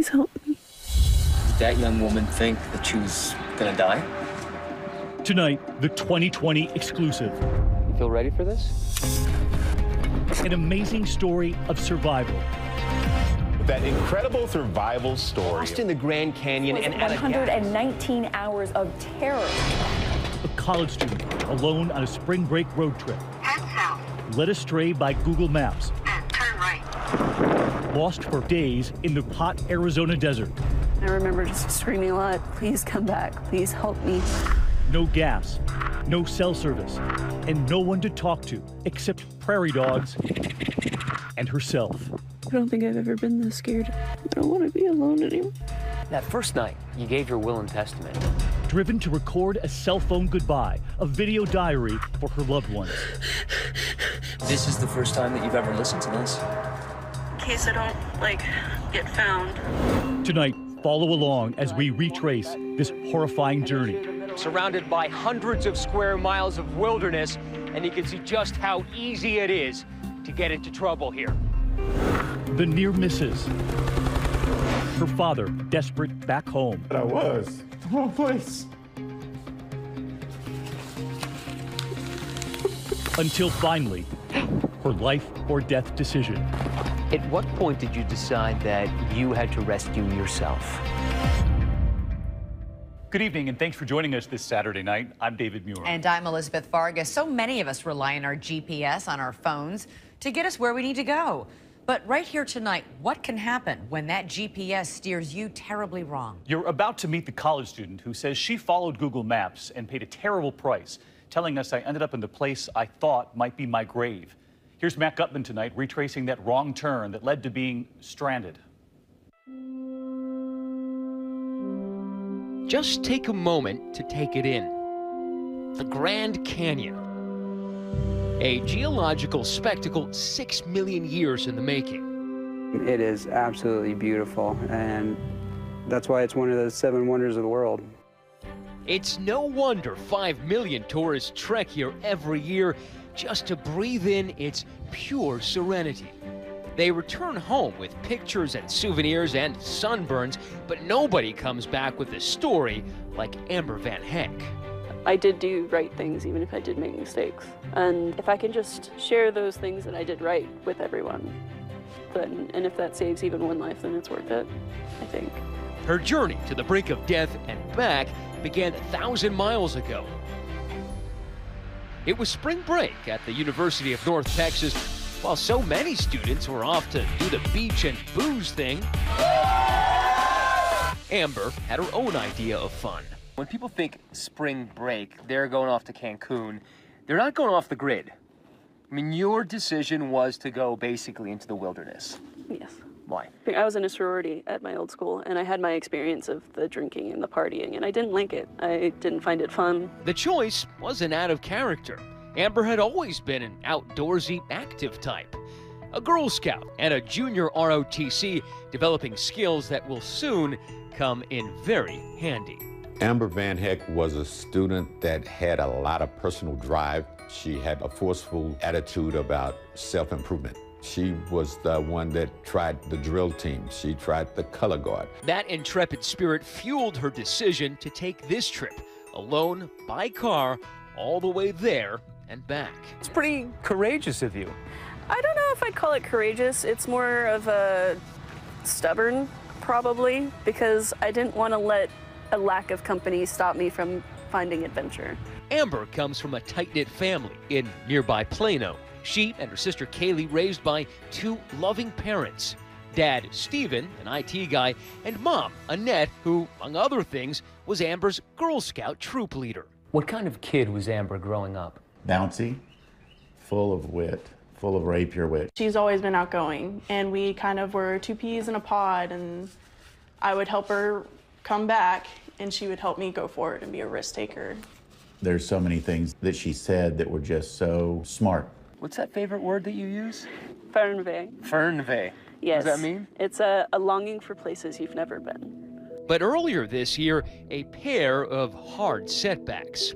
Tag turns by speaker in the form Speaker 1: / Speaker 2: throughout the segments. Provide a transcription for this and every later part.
Speaker 1: Please help me.
Speaker 2: Did that young woman think that she was gonna die?
Speaker 3: Tonight, the 2020 exclusive.
Speaker 2: You feel ready for this?
Speaker 3: An amazing story of survival.
Speaker 4: That incredible survival story.
Speaker 5: Lost in the Grand Canyon and at
Speaker 6: 119 hours of terror.
Speaker 3: A college student alone on a spring break road trip.
Speaker 7: Head south.
Speaker 3: Led astray by Google Maps.
Speaker 7: And turn right.
Speaker 3: Lost for days in the hot Arizona desert.
Speaker 1: I remember just screaming a lot, please come back, please help me.
Speaker 3: No gas, no cell service, and no one to talk to except prairie dogs and herself.
Speaker 1: I don't think I've ever been this scared. I don't want to be alone anymore.
Speaker 5: That first night, you gave your will and testament.
Speaker 3: Driven to record a cell phone goodbye, a video diary for her loved ones.
Speaker 2: This is the first time that you've ever listened to this?
Speaker 1: In case I don't, get found.
Speaker 3: Tonight, follow along as we retrace this horrifying journey.
Speaker 5: Surrounded by hundreds of square miles of wilderness, and you can see just how easy it is to get into trouble here.
Speaker 3: The near misses. Her father, desperate back home.
Speaker 4: But I was. The wrong place.
Speaker 3: Until finally, her life or death decision.
Speaker 5: At what point did you decide that you had to rescue yourself?
Speaker 3: Good evening, and thanks for joining us this Saturday night. I'm David Muir.
Speaker 8: And I'm Elizabeth Vargas. So many of us rely on our GPS on our phones to get us where we need to go. But right here tonight, what can happen when that GPS steers you terribly wrong?
Speaker 3: You're about to meet the college student who says she followed Google Maps and paid a terrible price, telling us I ended up in the place I thought might be my grave. Here's Matt Gutman tonight, retracing that wrong turn that led to being stranded.
Speaker 5: Just take a moment to take it in. The Grand Canyon. A geological spectacle 6 million years in the making.
Speaker 9: It is absolutely beautiful, and that's why it's one of the 7 wonders of the world.
Speaker 5: It's no wonder 5 million tourists trek here every year just to breathe in its pure serenity. They return home with pictures and souvenirs and sunburns, but nobody comes back with a story like Amber VanHecke.
Speaker 1: I did do right things even if I did make mistakes. And if I can just share those things that I did right with everyone, and if that saves even one life, then it's worth it, I think.
Speaker 5: Her journey to the brink of death and back began 1,000 miles ago. It was spring break at the University of North Texas, while so many students were off to do the beach and booze thing. Amber had her own idea of fun. When people think spring break, they're going off to Cancun. They're not going off the grid. I mean, your decision was to go basically into the wilderness.
Speaker 1: Yes.
Speaker 5: Why?
Speaker 1: I was in a sorority at my old school, and I had my experience of the drinking and the partying, and I didn't like it. I didn't find it fun.
Speaker 5: The choice wasn't out of character. Amber had always been an outdoorsy, active type. A Girl Scout and a junior ROTC, developing skills that will soon come in very handy.
Speaker 10: Amber VanHecke was a student that had a lot of personal drive. She had a forceful attitude about self-improvement. She was the one that tried the drill team. She tried the color guard.
Speaker 5: That intrepid spirit fueled her decision to take this trip, alone, by car, all the way there and back.
Speaker 2: It's pretty courageous of you.
Speaker 1: I don't know if I'd call it courageous. It's more of a stubborn, probably, because I didn't want to let a lack of company stop me from finding adventure.
Speaker 5: Amber comes from a tight-knit family in nearby Plano. She and her sister Kaylee raised by 2 loving parents. Dad, Steven, an IT guy, and Mom, Annette, who, among other things, was Amber's Girl Scout troop leader. What kind of kid was Amber growing up?
Speaker 11: Bouncy, full of wit, full of rapier wit.
Speaker 12: She's always been outgoing, and we kind of were 2 peas in a pod, and I would help her come back, and she would help me go for it and be a risk taker.
Speaker 11: There's so many things that she said that were just so smart.
Speaker 5: What's that favorite word that you use?
Speaker 1: Fernve.
Speaker 5: Fernve.
Speaker 1: Yes.
Speaker 5: What does that mean?
Speaker 1: It's a longing for places you've never been.
Speaker 5: But earlier this year, a pair of hard setbacks.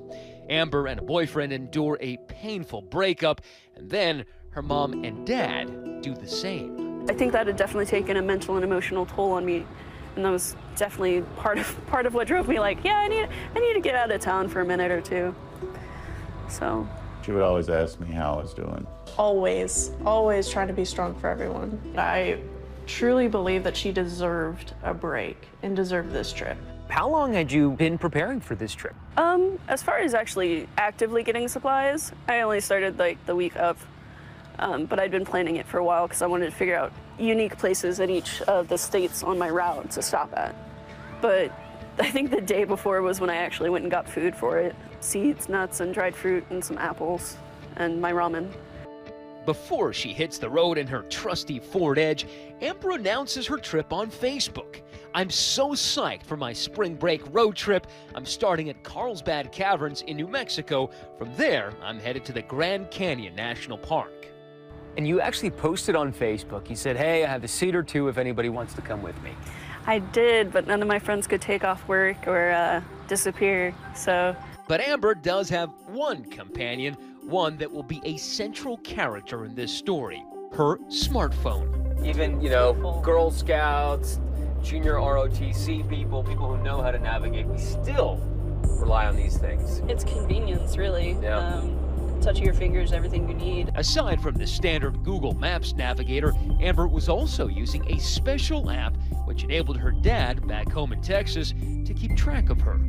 Speaker 5: Amber and a boyfriend endure a painful breakup, and then her mom and dad do the same.
Speaker 1: I think that had definitely taken a mental and emotional toll on me, And that was definitely part of what drove me like, yeah, I need to get out of town for a minute or two. So.
Speaker 11: She would always ask me how I was doing.
Speaker 12: Always trying to be strong for everyone. I truly believe that she deserved a break and deserved this trip.
Speaker 13: How long had you been preparing for this trip?
Speaker 1: As far as actually actively getting supplies, I only started like the week of, but I'd been planning it for a while because I wanted to figure out unique places in each of the states on my route to stop at. But I think the day before was when I actually went and got food for it. Seeds, nuts, and dried fruit, and some apples, and my ramen.
Speaker 5: Before she hits the road in her trusty Ford Edge, Amber announces her trip on Facebook. I'm so psyched for my spring break road trip. I'm starting at Carlsbad Caverns in New Mexico. From there, I'm headed to the Grand Canyon National Park.
Speaker 13: And you actually posted on Facebook. You said, hey, I have a seat or two if anybody wants to come with me.
Speaker 1: I did, but none of my friends could take off work or disappear, so.
Speaker 5: But Amber does have one companion, one that will be a central character in this story, her smartphone.
Speaker 13: Even, you know, Girl Scouts, junior ROTC people who know how to navigate, we still rely on these things.
Speaker 1: It's convenience, really.
Speaker 5: Yeah.
Speaker 1: Touch of your fingers, everything you need.
Speaker 5: Aside from the standard Google Maps navigator, Amber was also using a special app which enabled her dad back home in Texas to keep track of her.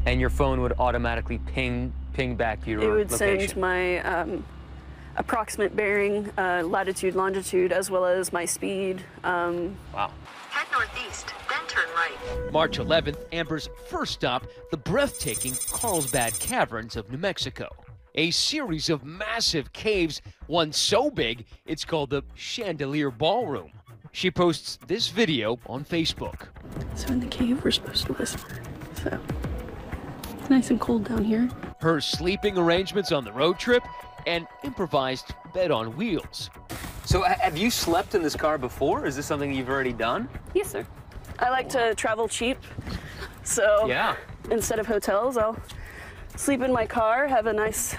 Speaker 13: And your phone would automatically ping back your location?
Speaker 1: It would send my approximate bearing, latitude, longitude, as well as my speed.
Speaker 13: Wow.
Speaker 7: Head northeast, then turn right.
Speaker 5: March 11th, Amber's first stop, the breathtaking Carlsbad Caverns of New Mexico. A series of massive caves, one so big, it's called the Chandelier Ballroom. She posts this video on Facebook.
Speaker 1: So in the cave, we're supposed to whisper. So it's nice and cold down here.
Speaker 5: Her sleeping arrangements on the road trip, an improvised bed on wheels.
Speaker 13: So have you slept in this car before? Is this something you've already done?
Speaker 1: Yes, sir. I like to travel cheap. So
Speaker 13: yeah.
Speaker 1: Instead of hotels, I'll sleep in my car, have a nice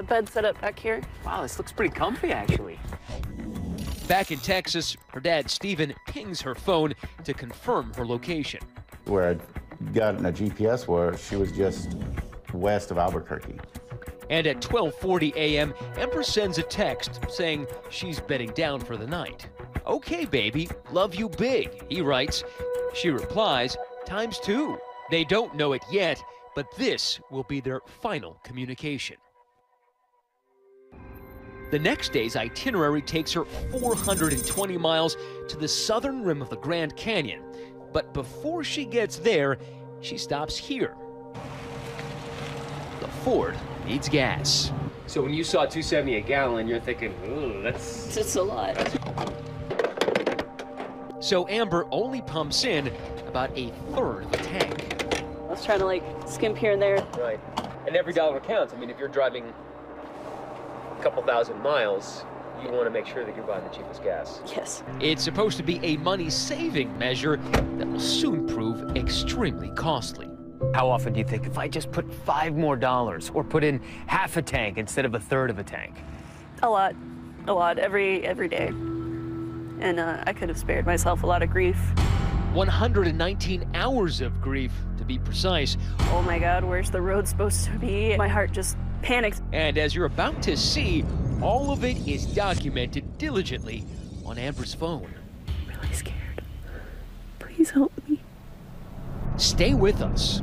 Speaker 1: bed set up back here.
Speaker 13: Wow, this looks pretty comfy, actually.
Speaker 5: Back in Texas, her dad, Stephen, pings her phone to confirm her location.
Speaker 11: Where I'd gotten a GPS was, she was just west of Albuquerque.
Speaker 5: And at 12:40 a.m., Amber sends a text saying she's bedding down for the night. Okay, baby, love you big, he writes. She replies, ×2. They don't know it yet, but this will be their final communication. The next day's itinerary takes her 420 miles to the southern rim of the Grand Canyon. But before she gets there, she stops here. The Ford needs gas.
Speaker 13: So when you saw $2.70 a gallon, you're thinking, ooh, that's
Speaker 1: a lot.
Speaker 5: So Amber only pumps in about a third of a tank.
Speaker 1: I was trying to like skimp here and there.
Speaker 13: right. And every dollar counts. I mean, if you're driving a couple thousand miles, you want to make sure that you're buying the cheapest gas.
Speaker 1: Yes.
Speaker 5: It's supposed to be a money-saving measure that will soon prove extremely costly.
Speaker 13: How often do you think, if I just put $5 more or put in half a tank instead of a third of a tank?
Speaker 1: A lot, every day. And I could have spared myself a lot of grief.
Speaker 5: 119 hours of grief, to be precise.
Speaker 1: Oh my God, where's the road supposed to be? My heart just panicked.
Speaker 5: And as you're about to see, all of it is documented diligently on Amber's phone.
Speaker 1: I'm really scared. Please help me.
Speaker 5: Stay with us.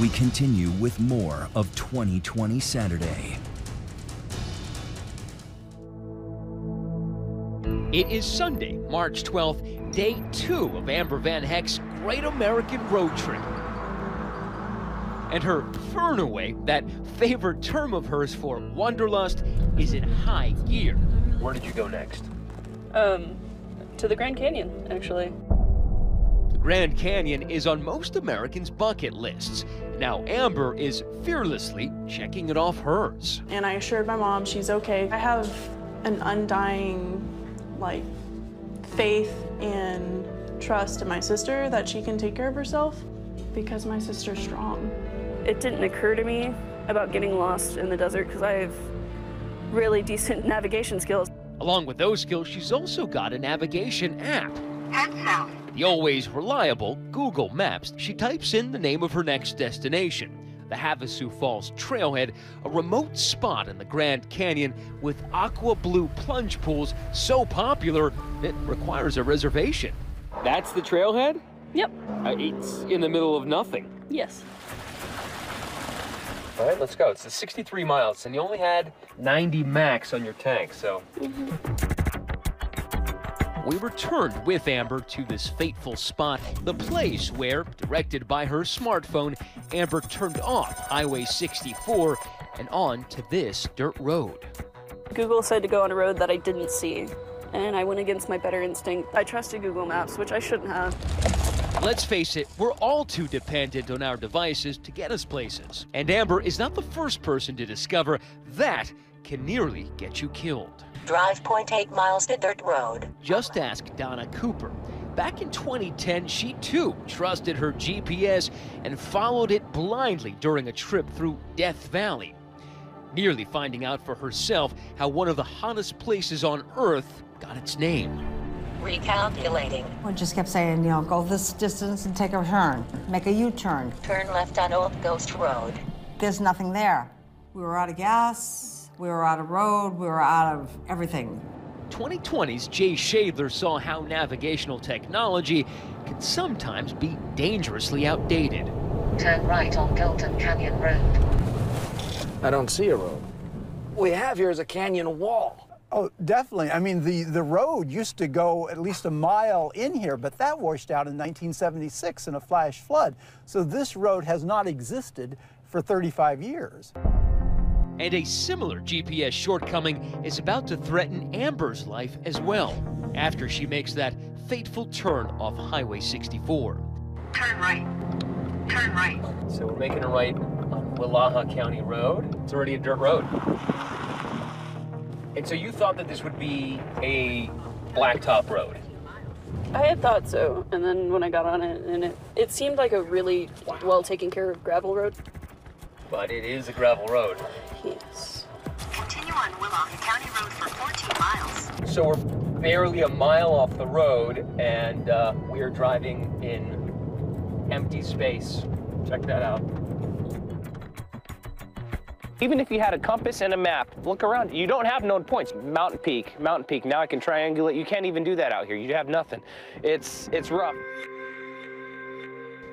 Speaker 14: We continue with more of 2020 Saturday.
Speaker 5: It is Sunday, March 12th, day 2 of Amber VanHecke's Great American Road Trip. And her Fernaway, that favorite term of hers for wanderlust, is in high gear.
Speaker 13: Where did you go next?
Speaker 1: To the Grand Canyon, actually.
Speaker 5: The Grand Canyon is on most Americans' bucket lists. Now Amber is fearlessly checking it off hers.
Speaker 12: And I assured my mom she's okay. I have an undying, faith and trust in my sister that she can take care of herself because my sister's strong.
Speaker 1: It didn't occur to me about getting lost in the desert because I have really decent navigation skills.
Speaker 5: Along with those skills, she's also got a navigation app.
Speaker 7: Head south.
Speaker 5: The always reliable Google Maps. She types in the name of her next destination, the Havasu Falls Trailhead, a remote spot in the Grand Canyon with aqua blue plunge pools so popular it requires a reservation.
Speaker 13: That's the trailhead?
Speaker 1: Yep.
Speaker 13: It's in the middle of nothing.
Speaker 1: Yes.
Speaker 13: All right, let's go. It's the 63 miles, and you only had 90 max on your tank, so.
Speaker 5: We returned with Amber to this fateful spot, the place where, directed by her smartphone, Amber turned off Highway 64 and on to this dirt road.
Speaker 1: Google said to go on a road that I didn't see, and I went against my better instinct. I trusted Google Maps, which I shouldn't have.
Speaker 5: Let's face it, we're all too dependent on our devices to get us places. And Amber is not the first person to discover that can nearly get you killed.
Speaker 7: Drive 0.8 miles to dirt road.
Speaker 5: Just ask Donna Cooper. Back in 2010, she too trusted her GPS and followed it blindly during a trip through Death Valley, nearly finding out for herself how one of the hottest places on Earth got its name.
Speaker 7: Recalculating.
Speaker 15: We just kept saying, you know, go this distance and take a turn, make a U-turn.
Speaker 7: Turn left on Old Ghost Road.
Speaker 15: There's nothing there. We were out of gas, we were out of road, we were out of everything.
Speaker 5: 2020's Jay Shadler saw how navigational technology can sometimes be dangerously outdated.
Speaker 7: Turn right on Golden Canyon Road.
Speaker 16: I don't see a road. What we have here is a canyon wall.
Speaker 17: Oh, definitely. I mean, the road used to go at least a mile in here, but that washed out in 1976 in a flash flood. So this road has not existed for 35 years.
Speaker 5: And a similar GPS shortcoming is about to threaten Amber's life as well, after she makes that fateful turn off Highway 64.
Speaker 7: Turn right. Turn right.
Speaker 13: So we're making a right on Willaha County Road. It's already a dirt road. And so you thought that this would be a blacktop road?
Speaker 1: I had thought so, and then when I got on it, and it seemed like a really well taken care of gravel road.
Speaker 13: But it is a gravel road.
Speaker 1: Yes.
Speaker 7: Continue on Willaha County Road for 14 miles.
Speaker 13: So we're barely a mile off the road, and we are driving in empty space. Check that out. Even if you had a compass and a map, look around. You don't have known points. Mountain Peak, Mountain Peak. Now I can triangulate. You can't even do that out here. You have nothing. It's rough.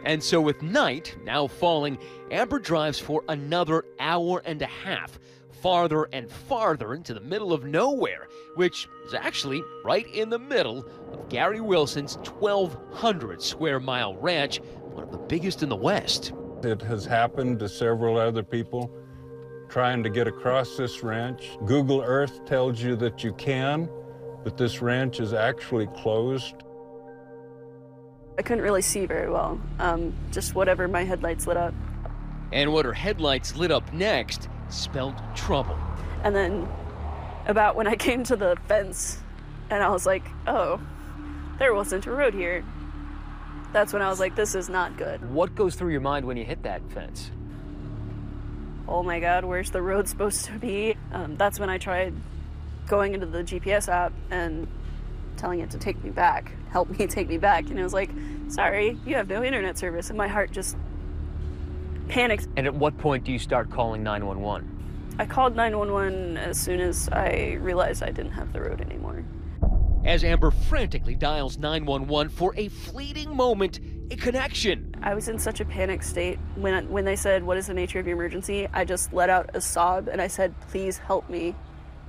Speaker 5: And so with night now falling, Amber drives for another hour and a half, farther and farther into the middle of nowhere, which is actually right in the middle of Gary Wilson's 1,200 square mile ranch, one of the biggest in the West.
Speaker 18: It has happened to several other people trying to get across this ranch. Google Earth tells you that you can, but this ranch is actually closed.
Speaker 1: I couldn't really see very well, just whatever my headlights lit up.
Speaker 5: And what her headlights lit up next spelled trouble.
Speaker 1: And then about when I came to the fence, and I was like, oh, there wasn't a road here. That's when I was like, this is not good.
Speaker 13: What goes through your mind when you hit that fence?
Speaker 1: Oh my God, where's the road supposed to be? That's when I tried going into the GPS app and telling it to take me back, help me take me back. And it was like, sorry, you have no internet service. And my heart just panicked.
Speaker 13: And at what point do you start calling 911?
Speaker 1: I called 911 as soon as I realized I didn't have the road anymore.
Speaker 5: As Amber frantically dials 911 for a fleeting moment, a connection.
Speaker 1: I was in such a panic state. When they said, what is the nature of your emergency? I just let out a sob and I said, please help me.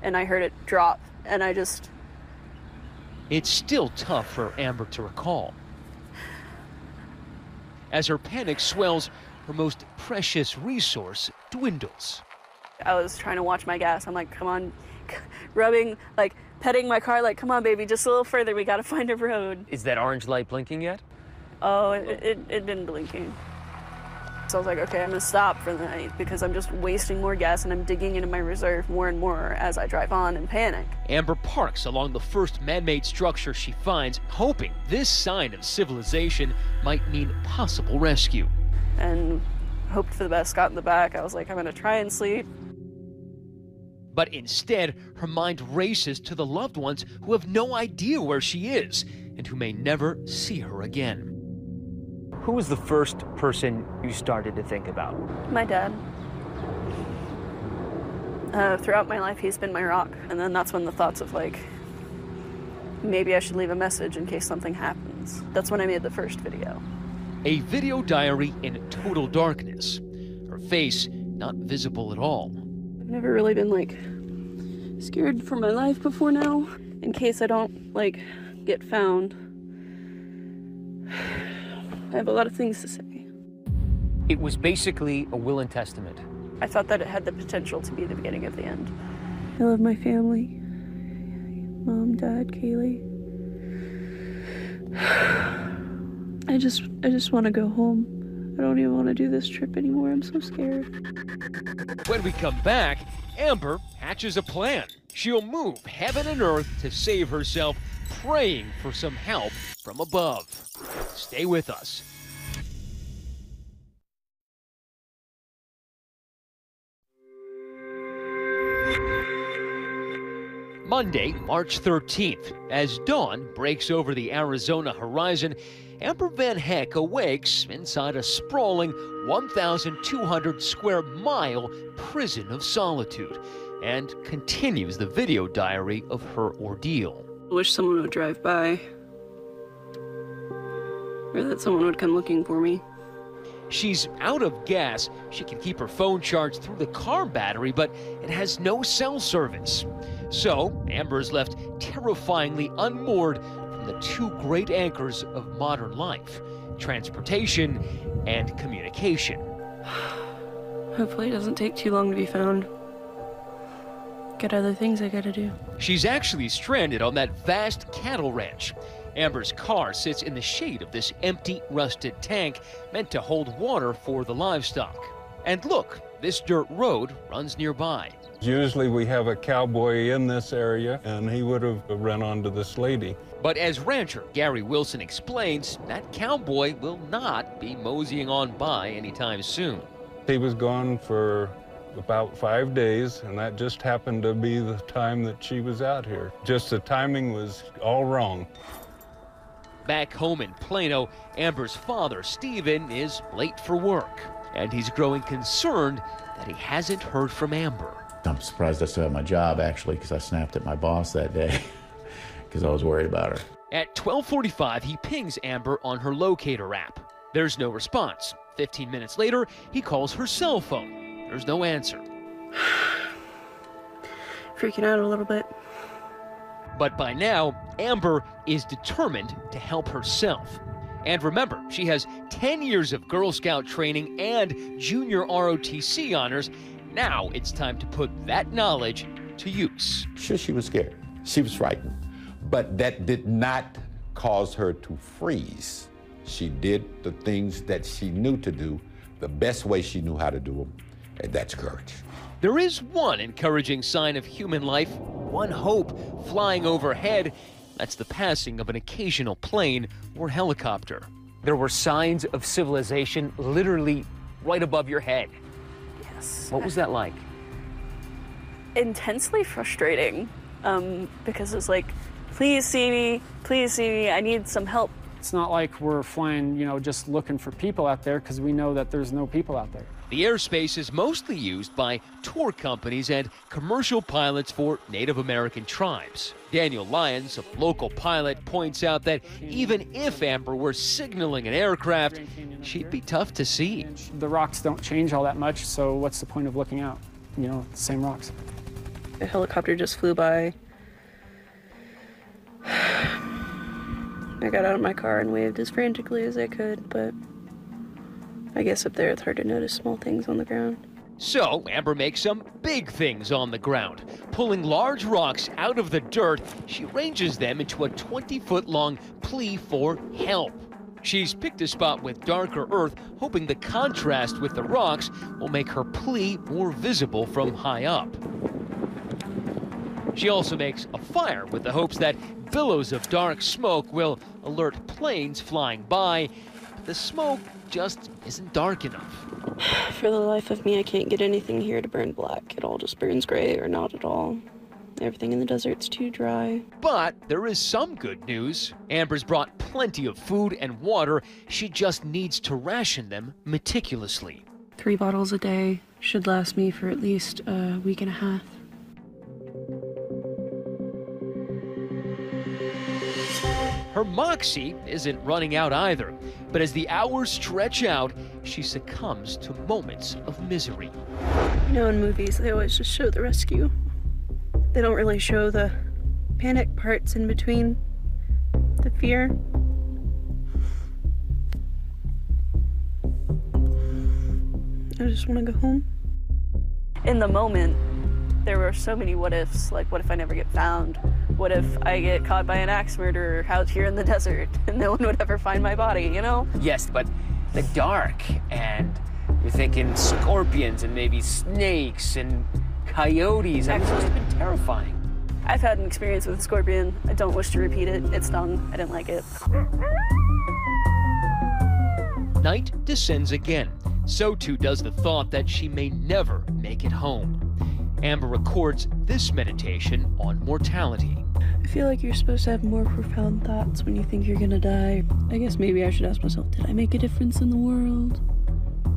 Speaker 1: And I heard it drop and I just...
Speaker 5: It's still tough for Amber to recall. As her panic swells, her most precious resource dwindles.
Speaker 1: I was trying to watch my gas. I'm like, come on, rubbing, like petting my car, like, come on, baby, just a little further. We got to find a road.
Speaker 13: Is that orange light blinking yet?
Speaker 1: Oh, it didn't blinking. So I was like, okay, I'm going to stop for the night because I'm just wasting more gas and I'm digging into my reserve more and more as I drive on and panic.
Speaker 5: Amber parks along the first man-made structure she finds, hoping this sign of civilization might mean possible rescue.
Speaker 1: And hoped for the best, got in the back. I was like, I'm going to try and sleep.
Speaker 5: But instead, her mind races to the loved ones who have no idea where she is and who may never see her again.
Speaker 13: Who was the first person you started to think about?
Speaker 1: My dad. Throughout my life, he's been my rock. And then that's when the thoughts of like, maybe I should leave a message in case something happens. That's when I made the first video.
Speaker 5: A video diary in total darkness. Her face not visible at all.
Speaker 1: I've never really been like scared for my life before now. In case I don't like get found. I have a lot of things to say.
Speaker 13: It was basically a will and testament.
Speaker 1: I thought that it had the potential to be the beginning of the end. I love my family. Mom, Dad, Kaylee. I just want to go home. I don't even want to do this trip anymore. I'm so scared.
Speaker 5: When we come back, Amber hatches a plan. She'll move heaven and earth to save herself, praying for some help from above. Stay with us. Monday, March 13th, as dawn breaks over the Arizona horizon, Amber VanHecke awakes inside a sprawling 1,200 square mile prison of solitude and continues the video diary of her ordeal.
Speaker 1: I wish someone would drive by, or that someone would come looking for me.
Speaker 5: She's out of gas. She can keep her phone charged through the car battery, but it has no cell service. So, Amber is left terrifyingly unmoored from the two great anchors of modern life, transportation and communication.
Speaker 1: Hopefully it doesn't take too long to be found. Got other things I gotta do.
Speaker 5: She's actually stranded on that vast cattle ranch. Amber's car sits in the shade of this empty, rusted tank meant to hold water for the livestock. And look, this dirt road runs nearby.
Speaker 18: Usually we have a cowboy in this area, and he would have run onto this lady.
Speaker 5: But as rancher Gary Wilson explains, that cowboy will not be moseying on by anytime soon.
Speaker 18: He was gone for about 5 days, and that just happened to be the time that she was out here. Just the timing was all wrong.
Speaker 5: Back home in Plano, Amber's father, Stephen, is late for work, and he's growing concerned that he hasn't heard from Amber.
Speaker 11: I'm surprised I still have my job, actually, because I snapped at my boss that day because I was worried about her.
Speaker 5: At 12:45, he pings Amber on her locator app. There's no response. 15 minutes later, he calls her cell phone. There's no answer.
Speaker 1: Freaking out a little bit.
Speaker 5: But by now, Amber is determined to help herself. And remember, she has 10 years of Girl Scout training and junior ROTC honors. Now it's time to put that knowledge to use.
Speaker 10: Sure, she was scared. She was frightened. But that did not cause her to freeze. She did the things that she knew to do the best way she knew how to do them, and that's courage.
Speaker 5: There is one encouraging sign of human life, one hope flying overhead. That's the passing of an occasional plane or helicopter.
Speaker 13: There were signs of civilization literally right above your head.
Speaker 1: Yes.
Speaker 13: What was that like?
Speaker 1: Intensely frustrating, because it's like, please see me, I need some help.
Speaker 19: It's not like we're flying, just looking for people out there, because we know that there's no people out there.
Speaker 5: The airspace is mostly used by tour companies and commercial pilots for Native American tribes. Daniel Lyons, a local pilot, points out that even if Amber were signaling an aircraft, she'd be tough to see.
Speaker 19: The rocks don't change all that much, so what's the point of looking out? The same rocks.
Speaker 1: A helicopter just flew by. I got out of my car and waved as frantically as I could, but I guess up there it's hard to notice small things on the ground.
Speaker 5: So Amber makes some big things on the ground. Pulling large rocks out of the dirt, she arranges them into a 20-foot-long plea for help. She's picked a spot with darker earth, hoping the contrast with the rocks will make her plea more visible from high up. She also makes a fire with the hopes that billows of dark smoke will alert planes flying by. The smoke just isn't dark enough.
Speaker 1: For the life of me, I can't get anything here to burn black. It all just burns gray or not at all. Everything in the desert's too dry.
Speaker 5: But there is some good news. Amber's brought plenty of food and water. She just needs to ration them meticulously.
Speaker 1: 3 bottles a day should last me for at least a week and a half.
Speaker 5: Her moxie isn't running out either, but as the hours stretch out, she succumbs to moments of misery.
Speaker 1: You know, in movies, they always just show the rescue. They don't really show the panic parts in between, the fear. I just want to go home. In the moment, there were so many what ifs, like what if I never get found? What if I get caught by an axe murderer out here in the desert and no one would ever find my body, you know?
Speaker 5: Yes, but the dark, and you're thinking scorpions and maybe snakes and coyotes. I mean, it's been terrifying.
Speaker 1: I've had an experience with a scorpion. I don't wish to repeat it. It stung. I didn't like it.
Speaker 5: Night descends again. So too does the thought that she may never make it home. Amber records this meditation on mortality.
Speaker 1: I feel like you're supposed to have more profound thoughts when you think you're gonna die. I guess maybe I should ask myself, did I make a difference in the world?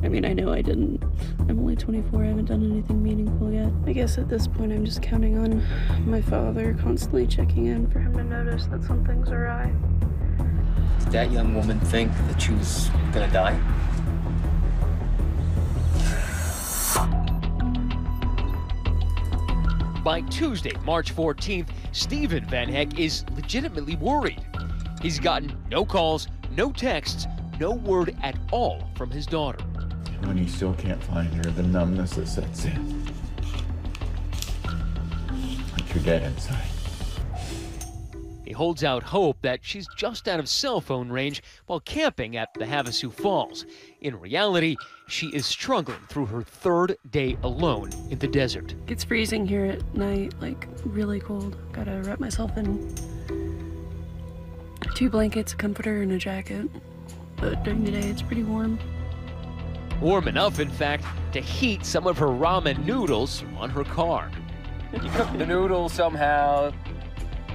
Speaker 1: I mean, I know I didn't. I'm only 24, I haven't done anything meaningful yet. I guess at this point I'm just counting on my father constantly checking in for him to notice that something's awry.
Speaker 2: Did that young woman think that she was gonna die?
Speaker 5: By Tuesday, March 14th, Stephen VanHecke is legitimately worried. He's gotten no calls, no texts, no word at all from his daughter.
Speaker 11: When you still can't find her, the numbness that sets in. Like you're dead inside.
Speaker 5: He holds out hope that she's just out of cell phone range while camping at the Havasu Falls. In reality, she is struggling through her 3rd day alone in the desert.
Speaker 1: It's freezing here at night, like really cold. Gotta wrap myself in 2 blankets, a comforter, and a jacket. But during the day, it's pretty warm.
Speaker 5: Warm enough, in fact, to heat some of her ramen noodles on her car.
Speaker 2: You cooked the noodles somehow.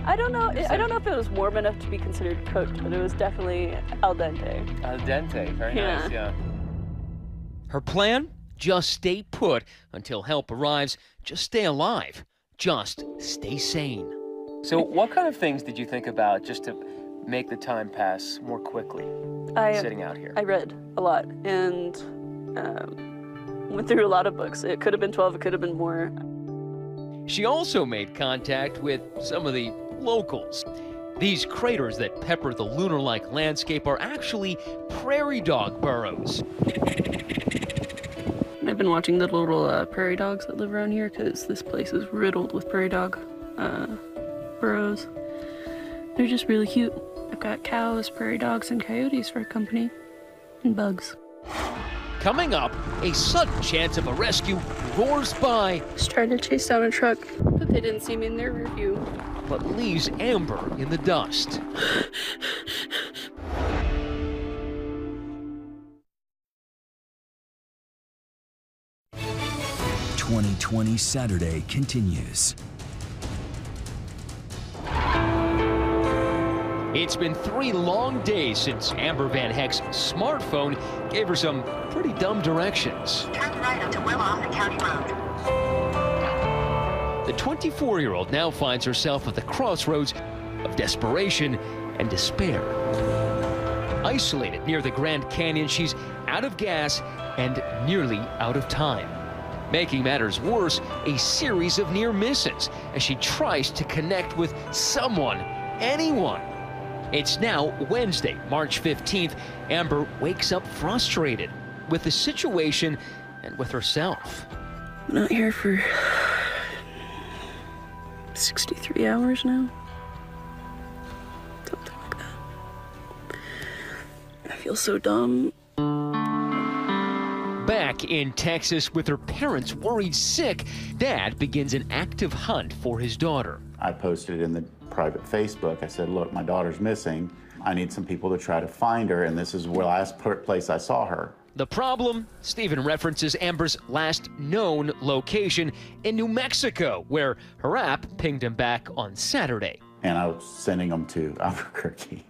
Speaker 1: I don't know if it was warm enough to be considered cooked, but it was definitely al dente.
Speaker 2: Al dente, very nice, yeah.
Speaker 5: Her plan? Just stay put until help arrives. Just stay alive. Just stay sane.
Speaker 2: So what kind of things did you think about just to make the time pass more quickly sitting out here?
Speaker 1: I read a lot and went through a lot of books. It could have been 12, it could have been more.
Speaker 5: She also made contact with some of the locals. These craters that pepper the lunar-like landscape are actually prairie dog burrows.
Speaker 1: I've been watching the little prairie dogs that live around here because this place is riddled with prairie dog burrows. They're just really cute. I've got cows, prairie dogs, and coyotes for company, and bugs.
Speaker 5: Coming up, a sudden chance of a rescue roars by.
Speaker 1: Just trying to chase down a truck, but they didn't see me in their rear view.
Speaker 5: But leaves Amber in the dust.
Speaker 14: 2020 Saturday continues.
Speaker 5: It's been 3 long days since Amber VanHecke's smartphone gave her some pretty dumb directions.
Speaker 7: Turn right onto Willow County Road.
Speaker 5: The 24-year-old now finds herself at the crossroads of desperation and despair. Isolated near the Grand Canyon, she's out of gas and nearly out of time. Making matters worse, a series of near misses as she tries to connect with someone, anyone. It's now Wednesday, March 15th. Amber wakes up frustrated with the situation and with herself.
Speaker 1: I'm not here for 63 hours now. Something like that. I feel so dumb.
Speaker 5: Back in Texas with her parents worried sick, Dad begins an active hunt for his daughter.
Speaker 11: I posted in the private Facebook. I said, look, my daughter's missing. I need some people to try to find her, and this is the last place I saw her.
Speaker 5: The problem? Stephen references Amber's last known location in New Mexico, where her app pinged him back on Saturday.
Speaker 11: And I was sending them to Albuquerque.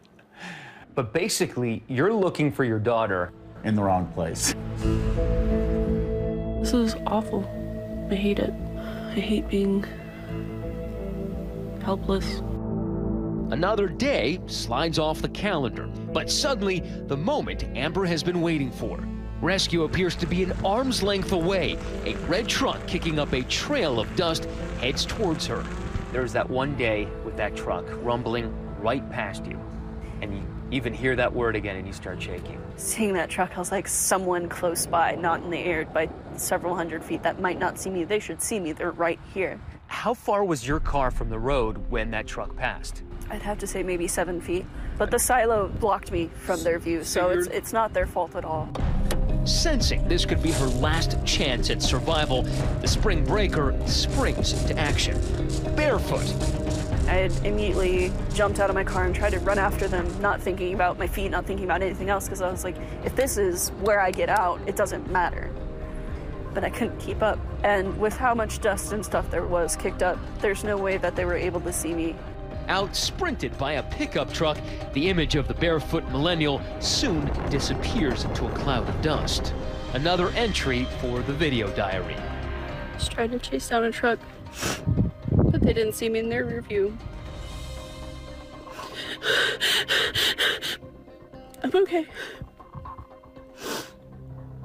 Speaker 2: But basically, you're looking for your daughter
Speaker 11: in the wrong place.
Speaker 1: This is awful. I hate it. I hate being helpless.
Speaker 5: Another day slides off the calendar, but suddenly, the moment Amber has been waiting for. Rescue appears to be an arm's length away. A red truck kicking up a trail of dust heads towards her.
Speaker 2: There's that one day with that truck rumbling right past you, and you even hear that word again and you start shaking.
Speaker 1: Seeing that truck, I was like, someone close by, not in the air by several hundred feet, that might not see me. They should see me. They're right here.
Speaker 2: How far was your car from the road when that truck passed?
Speaker 1: I'd have to say maybe 7 feet, but the silo blocked me from their view, so it's not their fault at all.
Speaker 5: Sensing this could be her last chance at survival, the spring breaker springs into action. Barefoot.
Speaker 1: I had immediately jumped out of my car and tried to run after them, not thinking about my feet, not thinking about anything else, because I was like, if this is where I get out, it doesn't matter. But I couldn't keep up. And with how much dust and stuff there was kicked up, there's no way that they were able to see me.
Speaker 5: Out-sprinted by a pickup truck, the image of the barefoot millennial soon disappears into a cloud of dust. Another entry for the video diary.
Speaker 1: Just tried to chase down a truck, but they didn't see me in their rear view. I'm okay.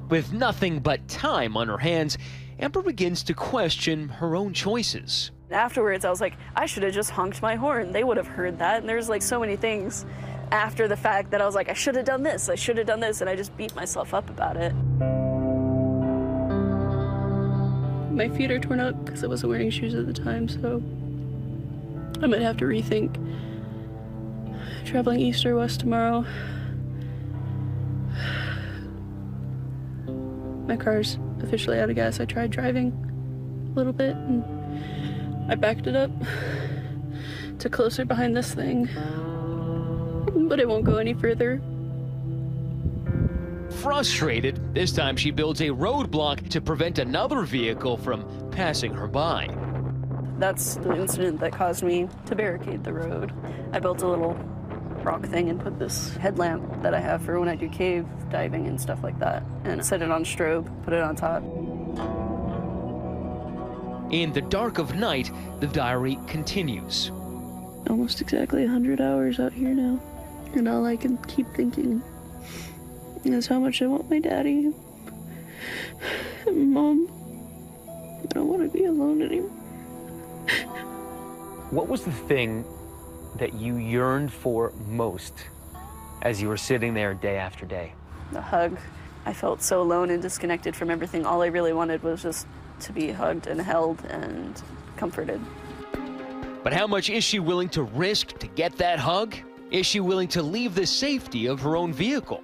Speaker 5: With nothing but time on her hands, Amber begins to question her own choices.
Speaker 1: Afterwards, I was like, I should have just honked my horn. They would have heard that. And there's like so many things after the fact that I was like, I should have done this, I should have done this, and I just beat myself up about it. My feet are torn up because I wasn't wearing shoes at the time, so I might have to rethink traveling east or west tomorrow. My car's officially out of gas. I tried driving a little bit and I backed it up to closer behind this thing, but it won't go any further.
Speaker 5: Frustrated, this time she builds a roadblock to prevent another vehicle from passing her by.
Speaker 1: That's the incident that caused me to barricade the road. I built a little rock thing and put this headlamp that I have for when I do cave diving and stuff like that, and set it on strobe, put it on top.
Speaker 5: In the dark of night, the diary continues.
Speaker 1: Almost exactly 100 hours out here now, and all I can keep thinking is how much I want my daddy and Mom. I don't want to be alone anymore.
Speaker 2: What was the thing that you yearned for most as you were sitting there day after day?
Speaker 1: The hug. I felt so alone and disconnected from everything. All I really wanted was just to be hugged and held and comforted.
Speaker 5: But how much is she willing to risk to get that hug? Is she willing to leave the safety of her own vehicle?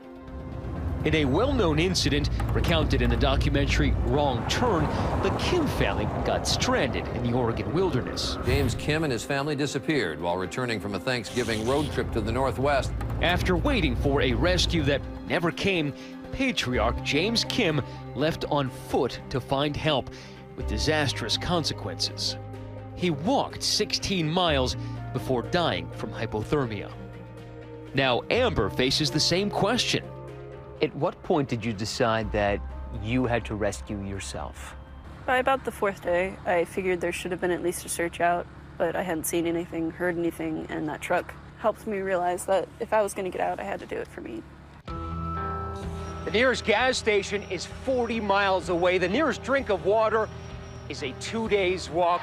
Speaker 5: In a well-known incident recounted in the documentary Wrong Turn, the Kim family got stranded in the Oregon wilderness.
Speaker 20: James Kim and his family disappeared while returning from a Thanksgiving road trip to the Northwest.
Speaker 5: After waiting for a rescue that never came, patriarch James Kim left on foot to find help, with disastrous consequences. He walked 16 miles before dying from hypothermia. Now Amber faces the same question.
Speaker 2: At what point did you decide that you had to rescue yourself?
Speaker 1: By about the 4th day, I figured there should have been at least a search out, but I hadn't seen anything, heard anything, and that truck helped me realize that if I was going to get out, I had to do it for me.
Speaker 5: The nearest gas station is 40 miles away. The nearest drink of water is a 2 days walk,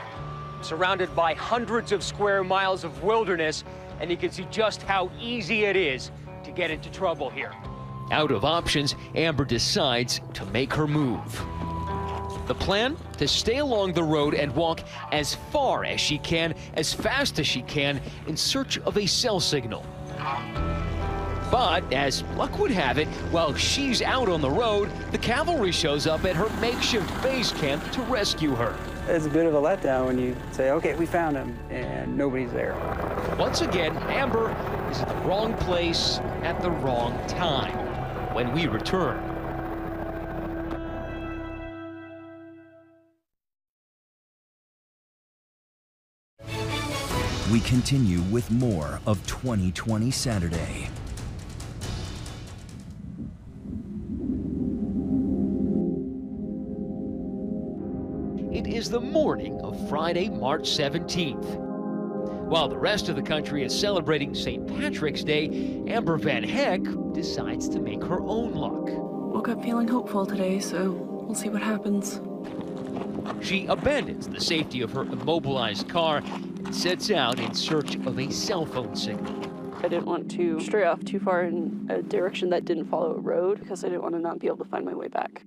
Speaker 5: surrounded by hundreds of square miles of wilderness, and you can see just how easy it is to get into trouble here. Out of options, Amber decides to make her move. The plan? To stay along the road and walk as far as she can, as fast as she can, in search of a cell signal. But, as luck would have it, while she's out on the road, the cavalry shows up at her makeshift base camp to rescue her.
Speaker 9: It's a bit of a letdown when you say, okay, we found him, and nobody's there.
Speaker 5: Once again, Amber is at the wrong place at the wrong time. When we return.
Speaker 14: We continue with more of 2020 Saturday.
Speaker 5: It is the morning of Friday, March 17th. While the rest of the country is celebrating St. Patrick's Day, Amber VanHecke decides to make her own luck.
Speaker 1: Woke up feeling hopeful today, so we'll see what happens.
Speaker 5: She abandons the safety of her immobilized car and sets out in search of a cell phone signal.
Speaker 1: I didn't want to stray off too far in a direction that didn't follow a road because I didn't want to not be able to find my way back.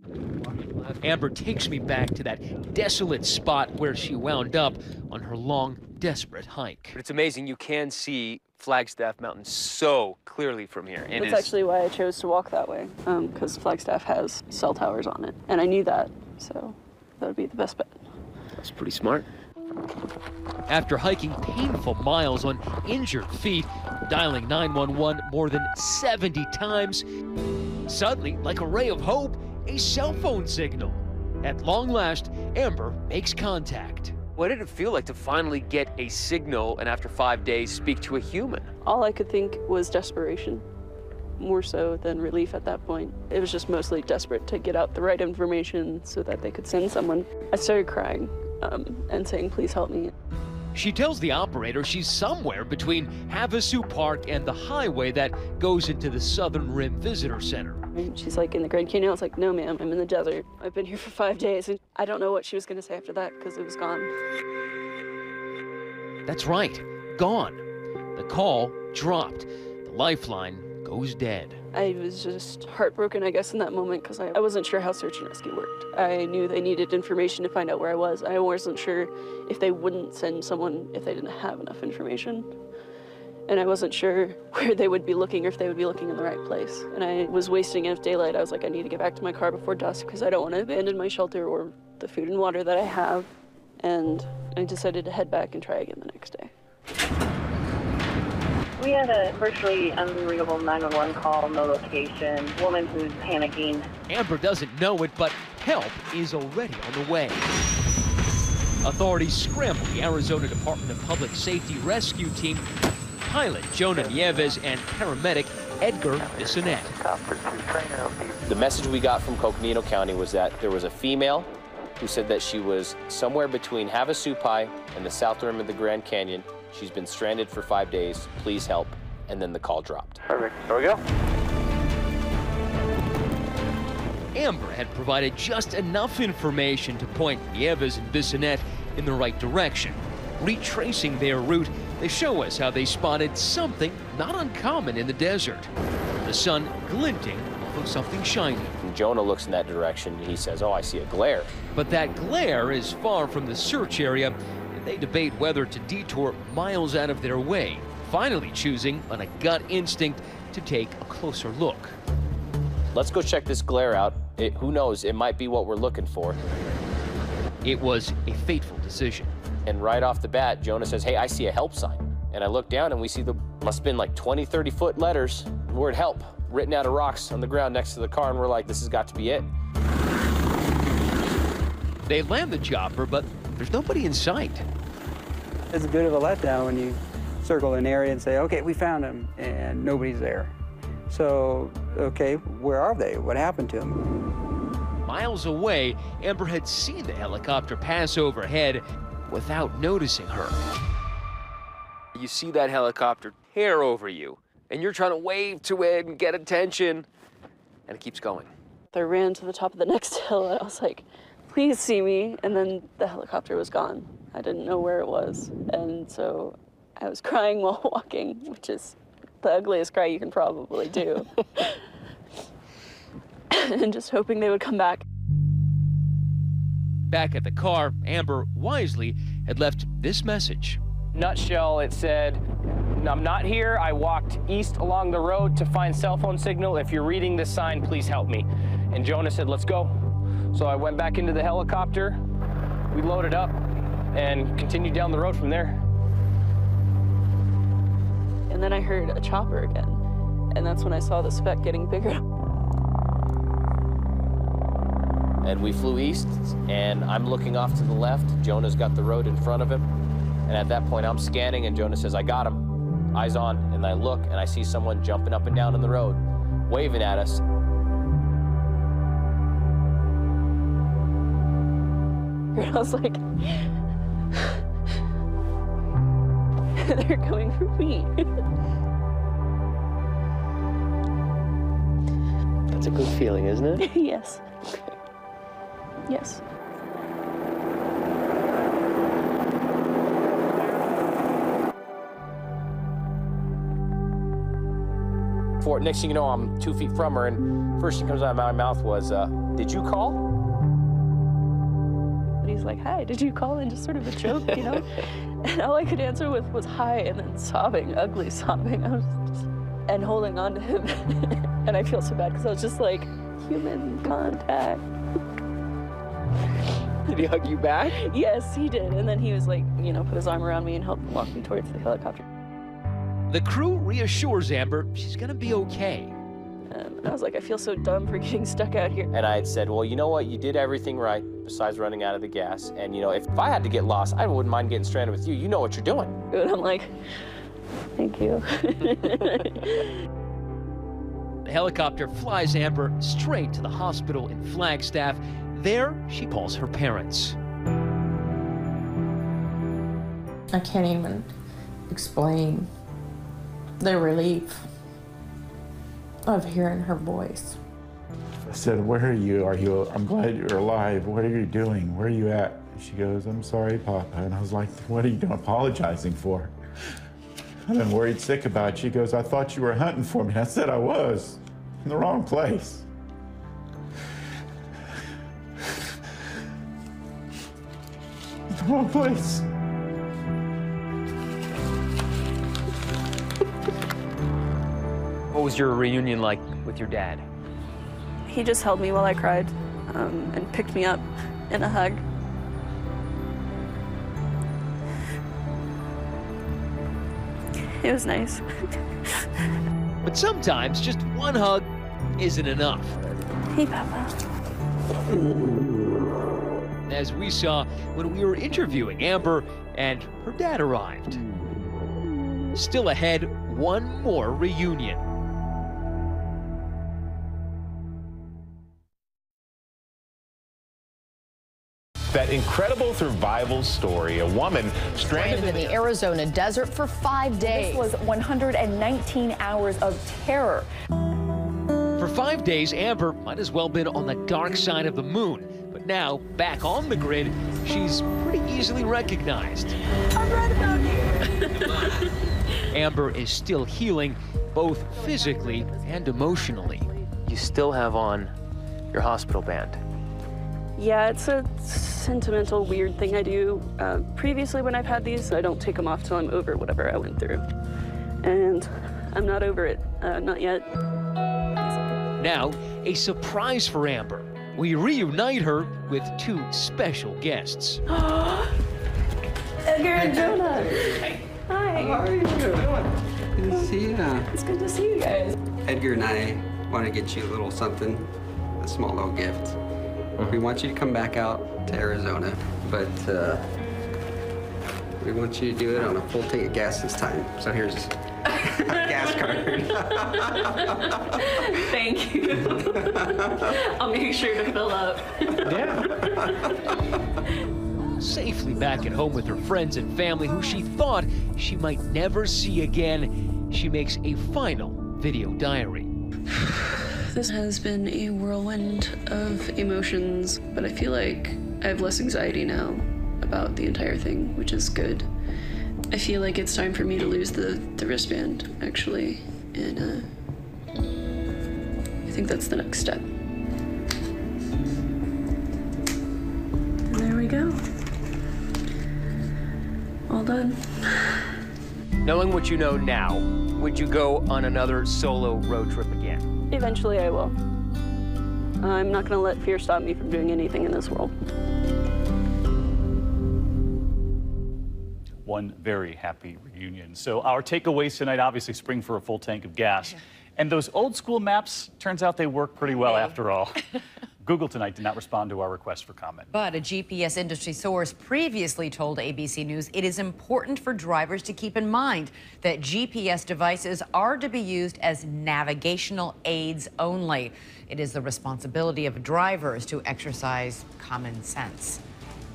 Speaker 5: Amber takes me back to that desolate spot where she wound up on her long, desperate hike.
Speaker 2: But it's amazing, you can see Flagstaff Mountain so clearly from here.
Speaker 1: That's actually why I chose to walk that way, because Flagstaff has cell towers on it, and I knew that, so that would be the best bet.
Speaker 2: That's pretty smart.
Speaker 5: After hiking painful miles on injured feet, dialing 911 more than 70 times, suddenly, like a ray of hope, a cell phone signal. At long last, Amber makes contact.
Speaker 2: What did it feel like to finally get a signal and after 5 days speak to a human?
Speaker 1: All I could think was desperation, more so than relief at that point. It was just mostly desperate to get out the right information so that they could send someone. I started crying and saying, please help me.
Speaker 5: She tells the operator she's somewhere between Havasu Park and the highway that goes into the Southern Rim Visitor Center.
Speaker 1: She's like, in the Grand Canyon. I was like, no, ma'am, I'm in the desert. I've been here for 5 days. And I don't know what she was going to say after that because it was gone.
Speaker 5: That's right, gone. The call dropped. The lifeline goes dead.
Speaker 1: I was just heartbroken, I guess, in that moment because I wasn't sure how search and rescue worked. I knew they needed information to find out where I was. I wasn't sure if they wouldn't send someone if they didn't have enough information. And I wasn't sure where they would be looking or if they would be looking in the right place. And I was wasting enough daylight. I was like, I need to get back to my car before dusk because I don't want to abandon my shelter or the food and water that I have. And I decided to head back and try again the next day.
Speaker 7: We had a virtually unreadable 911 call, no location, woman who's panicking.
Speaker 5: Amber doesn't know it, but help is already on the way. Authorities scramble the Arizona Department of Public Safety rescue team, pilot Jonah Nieves and paramedic Edgar Bissonette.
Speaker 13: The message we got from Coconino County was that there was a female who said that she was somewhere between Havasupai and the south rim of the Grand Canyon. She's been stranded for 5 days. Please help. And then the call dropped.
Speaker 2: Perfect. There we go.
Speaker 5: Amber had provided just enough information to point Nieves and Bissonette in the right direction. Retracing their route, they show us how they spotted something not uncommon in the desert. The sun glinting off of something shiny.
Speaker 13: And Jonah looks in that direction and he says, oh, I see a glare.
Speaker 5: But that glare is far from the search area. They debate whether to detour miles out of their way, finally choosing on a gut instinct to take a closer look.
Speaker 13: Let's go check this glare out. Who knows, it might be what we're looking for.
Speaker 5: It was a fateful decision.
Speaker 13: And right off the bat, Jonah says, hey, I see a help sign. And I look down and we see must have been like 20, 30-foot letters, the word help, written out of rocks on the ground next to the car, and we're like, this has got to be it.
Speaker 5: They land the chopper, but there's nobody in sight.
Speaker 9: It's a bit of a letdown when you circle an area and say, okay, we found him, and nobody's there. So, okay, where are they? What happened to them?
Speaker 5: Miles away, Amber had seen the helicopter pass overhead without noticing her.
Speaker 2: You see that helicopter tear over you, and you're trying to wave to it and get attention, and it keeps going.
Speaker 1: I ran to the top of the next hill, and I was like, please see me, and then the helicopter was gone. I didn't know where it was, and so I was crying while walking, which is the ugliest cry you can probably do. And just hoping they would come back.
Speaker 5: Back at the car, Amber wisely had left this message.
Speaker 13: Nutshell, it said, I'm not here. I walked east along the road to find cell phone signal. If you're reading this sign, please help me. And Jonah said, let's go. So I went back into the helicopter. We loaded up and continued down the road from there.
Speaker 1: And then I heard a chopper again. And that's when I saw the speck getting bigger.
Speaker 13: And we flew east, and I'm looking off to the left. Jonah's got the road in front of him. And at that point, I'm scanning, and Jonah says, I got him. Eyes on. And I look, and I see someone jumping up and down in the road, waving at us.
Speaker 1: And I was like, they're coming for me.
Speaker 2: That's a good feeling, isn't it?
Speaker 1: Yes. Yes.
Speaker 13: Next thing you know, I'm 2 feet from her, and first thing comes out of my mouth was, did you call?
Speaker 1: And he's like, hi, did you call? And just sort of a joke, you know? And all I could answer with was hi, and then sobbing, ugly sobbing. I was just, and holding on to him. And I feel so bad because I was just like, human contact.
Speaker 2: Did he hug you back?
Speaker 1: Yes, he did. And then he was like, you know, put his arm around me and helped walk me towards the helicopter.
Speaker 5: The crew reassures Amber she's gonna be okay.
Speaker 1: And I was like, I feel so dumb for getting stuck out here.
Speaker 13: And I had said, well, you know what? You did everything right besides running out of the gas. And, you know, if I had to get lost, I wouldn't mind getting stranded with you. You know what you're doing.
Speaker 1: And I'm like, thank you.
Speaker 5: The helicopter flies Amber straight to the hospital in Flagstaff. There, she calls her parents.
Speaker 21: I can't even explain the relief of hearing her voice.
Speaker 11: I said, where are you? I'm glad you're alive. What are you doing? Where are you at? She goes, I'm sorry, Papa. And I was like, what are you apologizing for? I've been worried sick about you. She goes, I thought you were hunting for me. And I said I was, in the wrong place. The wrong place.
Speaker 2: What was your reunion like with your dad?
Speaker 1: He just held me while I cried and picked me up in a hug. It was nice.
Speaker 5: But sometimes just one hug isn't enough.
Speaker 1: Hey, Papa.
Speaker 5: As we saw when we were interviewing Amber and her dad arrived. Still ahead, one more reunion.
Speaker 4: That incredible survival story, a woman stranded
Speaker 6: in the Arizona desert for 5 days. This was 119 hours of terror.
Speaker 5: For 5 days, Amber might as well been on the dark side of the moon. But now, back on the grid, she's pretty easily recognized.
Speaker 1: I'm right about here.
Speaker 5: Amber is still healing, both physically and emotionally.
Speaker 2: You still have on your hospital band.
Speaker 1: Yeah, it's a sentimental, weird thing I do. Previously, when I've had these, I don't take them off till I'm over whatever I went through. And I'm not over it, not yet.
Speaker 5: Now, a surprise for Amber. We reunite her with two special guests.
Speaker 1: Edgar and Jonah. Hi.
Speaker 22: How are you? Good to see you.
Speaker 1: It's good to see you guys.
Speaker 22: Edgar and I want to get you a little something, a small little gift. We want you to come back out to Arizona, but we want you to do it on a full tank of gas this time. So here's a gas card.
Speaker 1: Thank you. I'll make sure to fill up.
Speaker 5: Safely back at home with her friends and family who she thought she might never see again, she makes a final video diary.
Speaker 1: This has been a whirlwind of emotions, but I feel like I have less anxiety now about the entire thing, which is good. I feel like it's time for me to lose the wristband, actually, and I think that's the next step. And there we go. All done.
Speaker 2: Knowing what you know now, would you go on another solo road trip again?
Speaker 1: Eventually I will. I'm not gonna let fear stop me from doing anything in this world.
Speaker 3: One very happy reunion. So our takeaways tonight, obviously spring for a full tank of gas. And those old school maps, turns out they work pretty well after all. Google tonight did not respond to our request for comment.
Speaker 8: But a GPS industry source previously told ABC News it is important for drivers to keep in mind that GPS devices are to be used as navigational aids only. It is the responsibility of drivers to exercise common sense.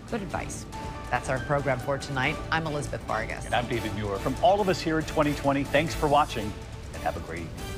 Speaker 8: Good advice. That's our program for tonight. I'm Elizabeth Vargas.
Speaker 3: And I'm David Muir. From all of us here at 2020, thanks for watching and have a great evening.